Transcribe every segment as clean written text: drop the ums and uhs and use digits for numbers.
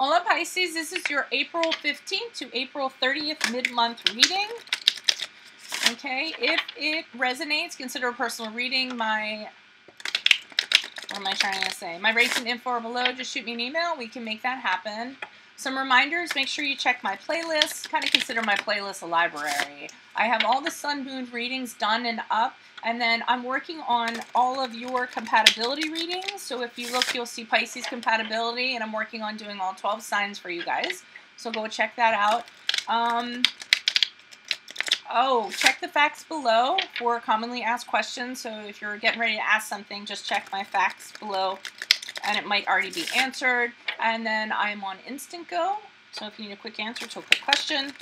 Hola Pisces, this is your April 15th to April 30th mid-month reading. Okay, if it resonates, consider a personal reading. My rates and info are below. Just shoot me an email. We can make that happen. Some reminders, make sure you check my playlist. Kind of consider my playlist a library. I have all the sun, moon readings done and up. And then I'm working on all of your compatibility readings. So if you look, you'll see Pisces compatibility. And I'm working on doing all 12 signs for you guys. So go check that out. Oh, check the FAQS below for commonly asked questions. So if you're getting ready to ask something, just check my FAQS below. And it might already be answered. And then I'm on Instant Go. So if you need a quick answer to a quick question,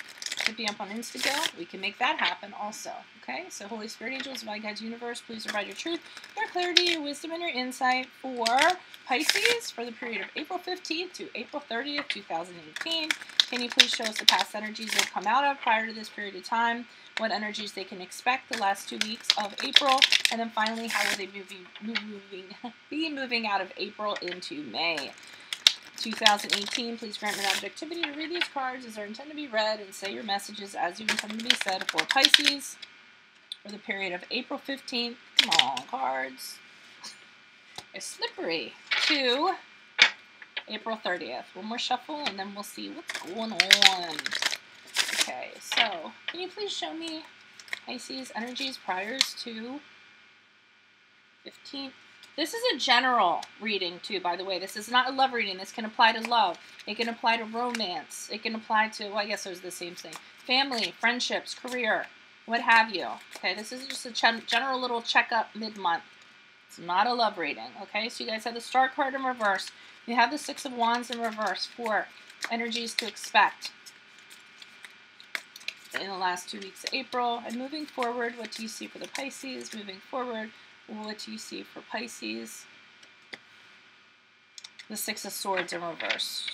hit me up on Instant Go. We can make that happen also. Okay, so Holy Spirit Angels, Divine Guides, Universe, please provide your truth, your clarity, your wisdom, and your insight for Pisces for the period of April 15th to April 30th, 2018. Can you please show us the past energies they've come out of prior to this period of time? What energies they can expect the last 2 weeks of April? And then finally, how will they be moving out of April into May 2018? Please grant me an objectivity to read these cards as they're intended to be read and say your messages as you intend to be said for Pisces for the period of April 15th. Come on, cards. It's slippery. To April 30th. One more shuffle and then we'll see what's going on. Okay, so can you please show me Pisces energies prior to 15th? This is a general reading too, by the way. This is not a love reading. This can apply to love. It can apply to romance. It can apply to, well, I guess those are the same thing. Family, friendships, career, what have you. Okay, this is just a general little checkup mid-month. It's not a love reading. Okay, so you guys have the Star card in reverse. You have the Six of Wands in reverse for energies to expect in the last 2 weeks of April. And moving forward, what do you see for the Pisces? Moving forward, what do you see for Pisces? The Six of Swords in reverse.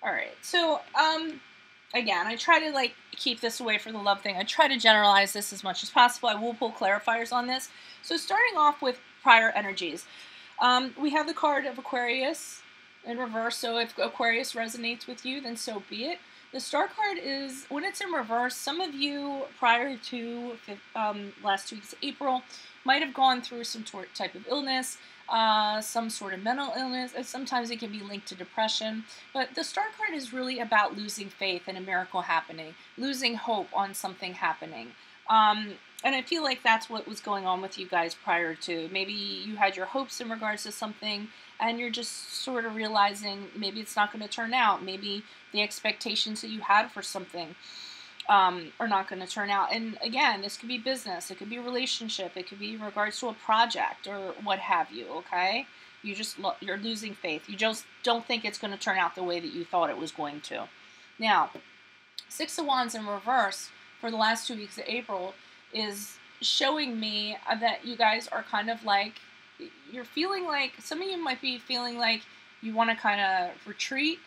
Alright, so, again, I try to, keep this away from the love thing. I try to generalize this as much as possible. I will pull clarifiers on this. So starting off with prior energies. We have the card of Aquarius in reverse, so if Aquarius resonates with you, then so be it. The Star card is, when it's in reverse, some of you prior to last 2 weeks of April might have gone through some type of illness, some sort of mental illness, and sometimes it can be linked to depression. But the Star card is really about losing faith in a miracle happening, losing hope on something happening. And I feel like that's what was going on with you guys prior to. Maybe you had your hopes in regards to something, and you're just sort of realizing maybe it's not going to turn out. Maybe the expectations that you had for something are not going to turn out. And again, this could be business. It could be a relationship. It could be in regards to a project or what have you, okay? You're losing faith. You just don't think it's going to turn out the way that you thought it was going to. Now, Six of Wands in reverse for the last 2 weeks of April is showing me that you guys are kind of you're feeling like, some of you might be feeling like you want to kind of retreat.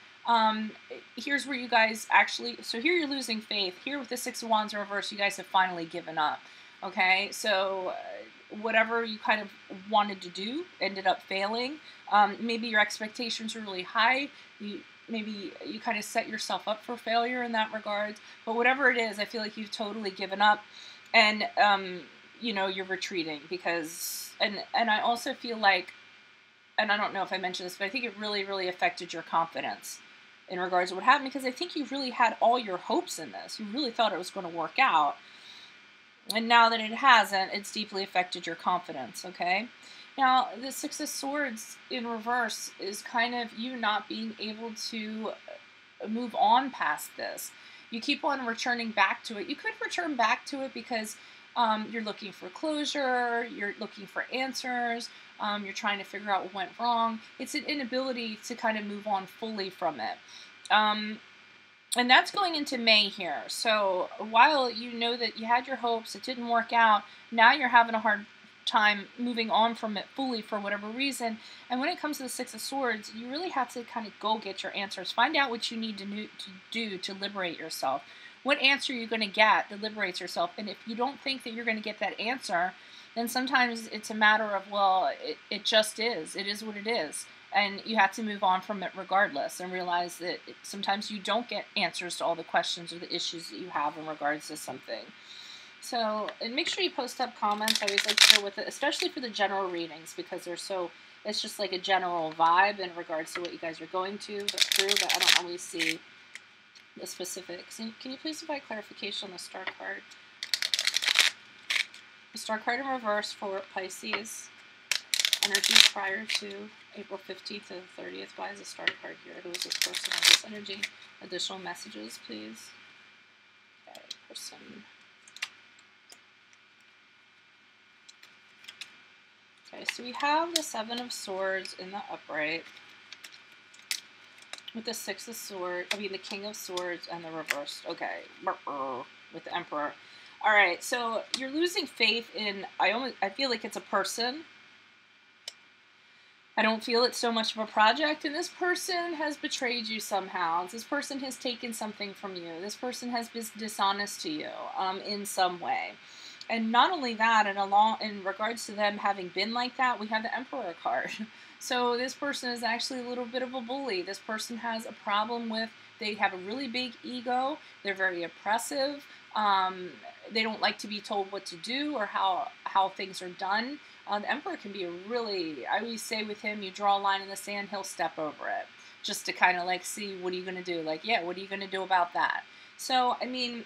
Here's where you guys actually, so here you're losing faith. Here with the Six of Wands in reverse, you guys have finally given up. Okay, so whatever you kind of wanted to do ended up failing. Maybe your expectations were really high. Maybe you kind of set yourself up for failure in that regard. But whatever it is, I feel like you've totally given up. And, you're retreating because, and I also feel like, and I don't know if I mentioned this, but I think it really, really affected your confidence in regards to what happened, because I think you really had all your hopes in this. You really thought it was going to work out. And now that it hasn't, it's deeply affected your confidence, okay? Now, the Six of Swords in reverse is kind of you not being able to move on past this. You keep on returning back to it. You could return back to it because you're looking for closure, you're looking for answers, you're trying to figure out what went wrong. It's an inability to kind of move on fully from it. And that's going into May here. So while you know that you had your hopes, it didn't work out, now you're having a hard time moving on from it fully for whatever reason. And when it comes to the Six of Swords, you really have to kind of go get your answers. Find out what you need to do to liberate yourself. What answer you're going to get that liberates yourself. And if you don't think that you're going to get that answer, And sometimes it's a matter of, well, it just is. It is what it is. And you have to move on from it regardless and realize that sometimes you don't get answers to all the questions or the issues that you have in regards to something. So, and make sure you post up comments. I always like to go with it, especially for the general readings, because they're so, it's just like a general vibe in regards to what you guys are going through, but I don't always see the specifics. And can you please provide clarification on the star card? The star card in reverse for Pisces. Energies prior to April 15th to the 30th. Why is the star card here? Who is this person on this energy? Additional messages, please. Okay, person. Okay, so we have the Seven of Swords in the upright with the Six of Swords, the King of Swords and the reversed. Okay, with the Emperor. All right, so you're losing faith in, I feel like it's a person. I don't feel it's so much of a project, and this person has betrayed you somehow. This person has taken something from you. This person has been dishonest to you in some way. And not only that, in regards to them having been like that, we have the Emperor card. So this person is actually a little bit of a bully. This person has a problem with, they have a really big ego. They're very oppressive. They don't like to be told what to do or how things are done. The Emperor can be I always say with him, you draw a line in the sand, he'll step over it. Just to kind of like see, what are you going to do? Like, yeah, what are you going to do about that? So, I mean,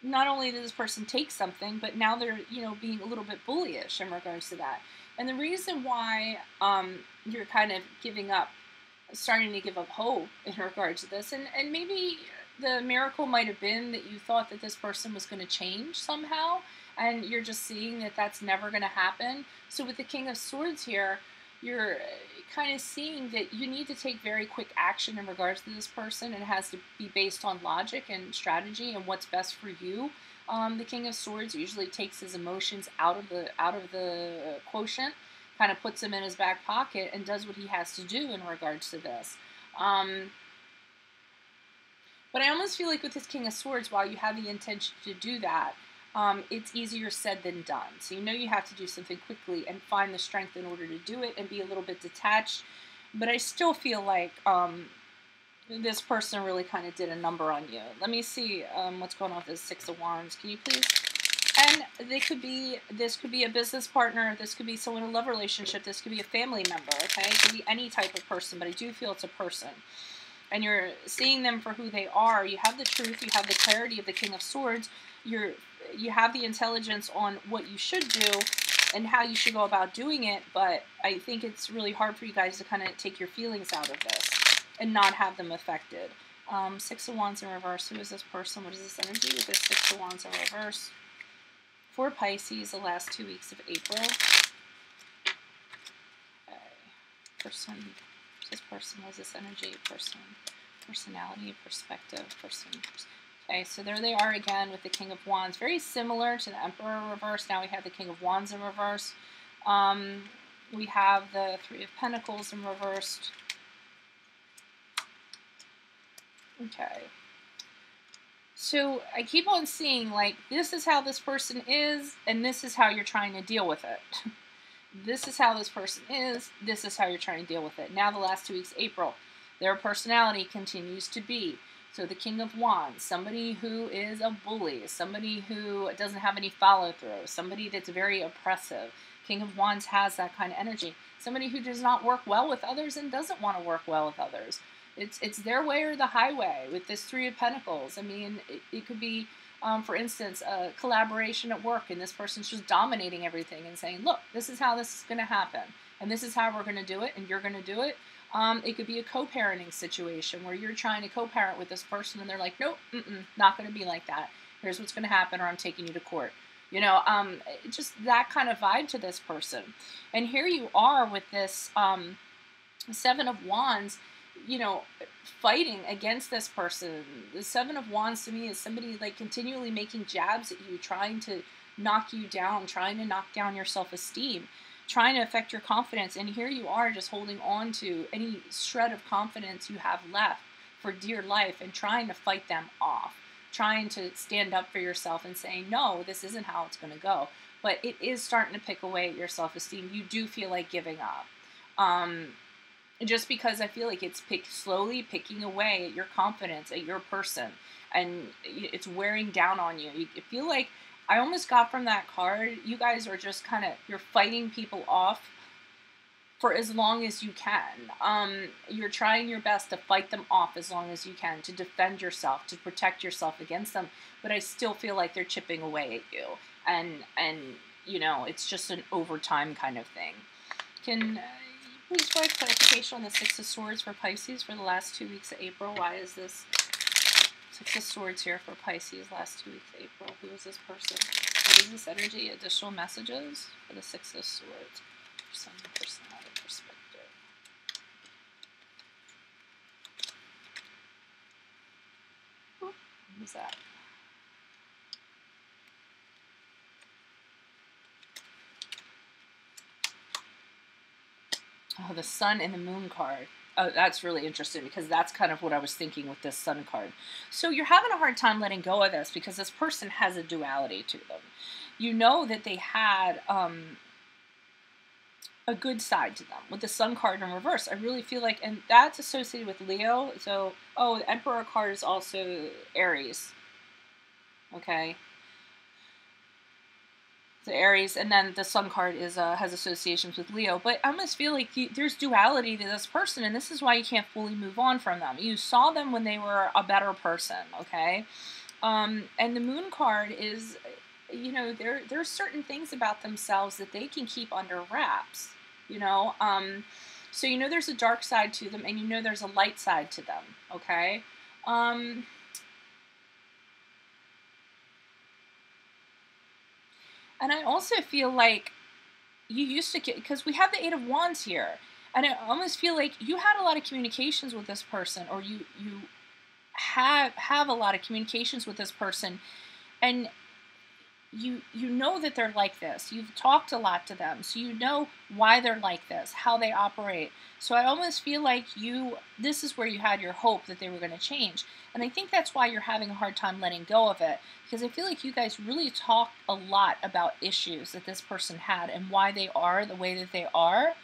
not only does this person take something, but now they're, being a little bit bullyish in regards to that. And the reason why you're kind of starting to give up hope in regards to this, and maybe the miracle might have been that you thought that this person was going to change somehow, and you're just seeing that that's never going to happen. So with the King of Swords here, you're kind of seeing that you need to take very quick action in regards to this person, and it has to be based on logic and strategy and what's best for you. The King of Swords usually takes his emotions out of the quotient, kind of puts them in his back pocket, and does what he has to do in regards to this. But I almost feel like with this King of Swords, while you have the intention to do that, it's easier said than done. So you have to do something quickly and find the strength in order to do it and be a little bit detached. But I still feel like this person really kind of did a number on you. Let me see what's going on with this Six of Wands. Can you please? And this could be a business partner. This could be someone in a love relationship. This could be a family member, okay? It could be any type of person, but I do feel it's a person. And you're seeing them for who they are. You have the truth. You have the clarity of the King of Swords. You have the intelligence on what you should do and how you should go about doing it. But I think it's really hard for you guys to kind of take your feelings out of this and not have them affected. Six of Wands in reverse. Who is this person? What is this energy with this Six of Wands in reverse? For Pisces, the last 2 weeks of April. Okay. Person. This person was this energy. Person. Personality. Perspective. Person. Okay, so there they are again with the King of Wands. Very similar to the Emperor reverse. Now we have the King of Wands in reverse. We have the Three of Pentacles in reversed. Okay. So I keep on seeing, like, this is how this person is, and this is how you're trying to deal with it. This is how this person is, this is how you're trying to deal with it. Now the last 2 weeks, April, their personality continues to be. So the King of Wands, somebody who is a bully, somebody who doesn't have any follow-through, somebody that's very oppressive. King of Wands has that kind of energy. Somebody who does not work well with others and doesn't want to work well with others. It's their way or the highway with this Three of Pentacles. I mean, it could be, for instance, a collaboration at work, and this person's just dominating everything and saying, look, this is how this is going to happen, and this is how we're going to do it, and you're going to do it. It could be a co-parenting situation where you're trying to co-parent with this person, and they're like, nope, not going to be like that. Here's what's going to happen, or I'm taking you to court. Just that kind of vibe to this person. And here you are with this Seven of Wands, fighting against this person. The Seven of Wands to me is somebody like continually making jabs at you, trying to knock you down, trying to knock down your self-esteem, trying to affect your confidence. And here you are just holding on to any shred of confidence you have left for dear life and trying to fight them off, trying to stand up for yourself and saying, no, this isn't how it's going to go. but it is starting to pick away at your self-esteem. You do feel like giving up. Just because I feel like it's slowly picking away at your confidence, at your person, and it's wearing down on you. You feel like, I almost got from that card, you guys are just kind of, you're fighting people off for as long as you can. You're trying your best to fight them off as long as you can, to defend yourself, to protect yourself against them, but I still feel like they're chipping away at you, and you know, it's just an overtime kind of thing. Can please provide clarification on the Six of Swords for Pisces for the last 2 weeks of April? Why is this Six of Swords here for Pisces last 2 weeks of April? Who is this person? What is this energy? Additional messages for the Six of Swords. For some personality perspective. What is that? Oh, the Sun and the Moon card. Oh, that's really interesting because that's kind of what I was thinking with this Sun card. So you're having a hard time letting go of this because this person has a duality to them. You know that they had a good side to them. With the Sun card in reverse, I really feel like, and that's associated with Leo. So, oh, the Emperor card is also Aries. Okay. The Aries, and then the Sun card is has associations with Leo. But I almost feel like there's duality to this person, and this is why you can't fully move on from them. You saw them when they were a better person, okay? And the Moon card is, you know, there's certain things about themselves that they can keep under wraps, you know? So you know there's a dark side to them, and you know there's a light side to them, okay? And I also feel like you used to get, because we have the Eight of Wands here, and I almost feel like you had a lot of communications with this person, or you have a lot of communications with this person, and you know that they're like this. You've talked a lot to them, so you know why they're like this, how they operate. So I almost feel like this is where you had your hope that they were going to change. And I think that's why you're having a hard time letting go of it, because I feel like you guys really talked a lot about issues that this person had and why they are the way that they are.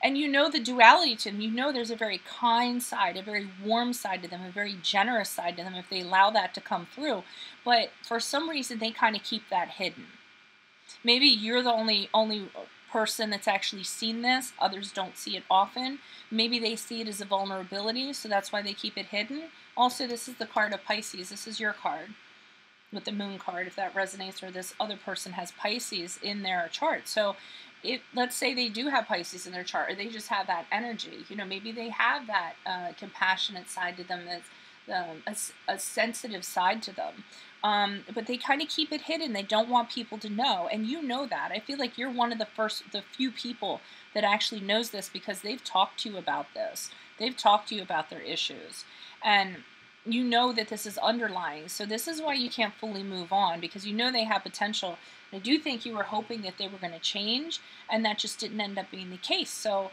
And you know the duality to them. You know there's a very kind side, a very warm side to them, a very generous side to them if they allow that to come through. But for some reason, they kind of keep that hidden. Maybe you're the only person that's actually seen this. Others don't see it often. Maybe they see it as a vulnerability, so that's why they keep it hidden. Also, this is the card of Pisces. This is your card with the Moon card, if that resonates, or this other person has Pisces in their chart. So let's say they do have Pisces in their chart, or they just have that energy. You know, maybe they have that compassionate side to them, that's a sensitive side to them. But they kind of keep it hidden. They don't want people to know, and you know that. I feel like you're one of the few people that actually knows this, because they've talked to you about this. They've talked to you about their issues, and you know that this is underlying. So this is why you can't fully move on, because you know they have potential. I do think you were hoping that they were going to change, and that just didn't end up being the case. So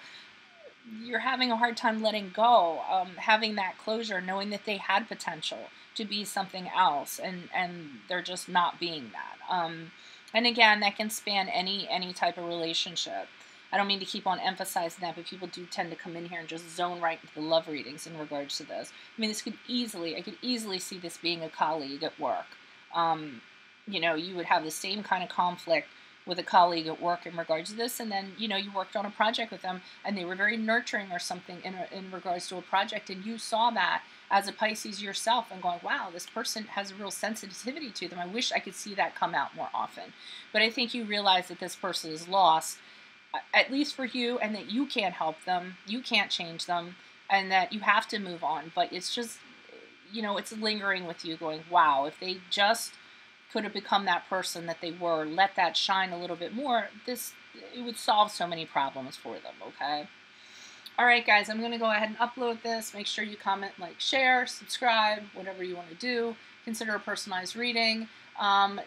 you're having a hard time letting go, having that closure, knowing that they had potential to be something else, and they're just not being that. And again, that can span any type of relationship. I don't mean to keep on emphasizing that, but people do tend to come in here and just zone right into the love readings in regards to this. I mean, I could easily see this being a colleague at work. You know, you would have the same kind of conflict with a colleague at work in regards to this, and then, you know, you worked on a project with them, and they were very nurturing or something in regards to a project, and you saw that as a Pisces yourself and going, wow, this person has a real sensitivity to them. I wish I could see that come out more often. But I think you realize that this person is lost, at least for you, and that you can't help them, you can't change them, and that you have to move on. But it's just, you know, it's lingering with you going, wow, if they just could have become that person that they were, let that shine a little bit more, it would solve so many problems for them, okay? All right, guys, I'm going to go ahead and upload this. Make sure you comment, like, share, subscribe, whatever you want to do. Consider a personalized reading.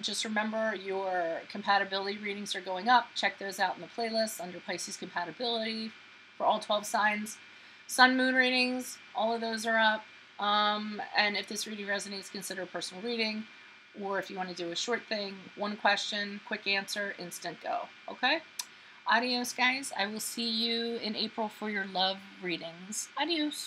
Just remember, your compatibility readings are going up. Check those out in the playlist under Pisces compatibility for all 12 signs. Sun, moon readings, all of those are up. And if this reading resonates, consider a personal reading. or if you want to do a short thing, one question, quick answer, instant go. Okay? Adios, guys. I will see you in April for your love readings. Adios.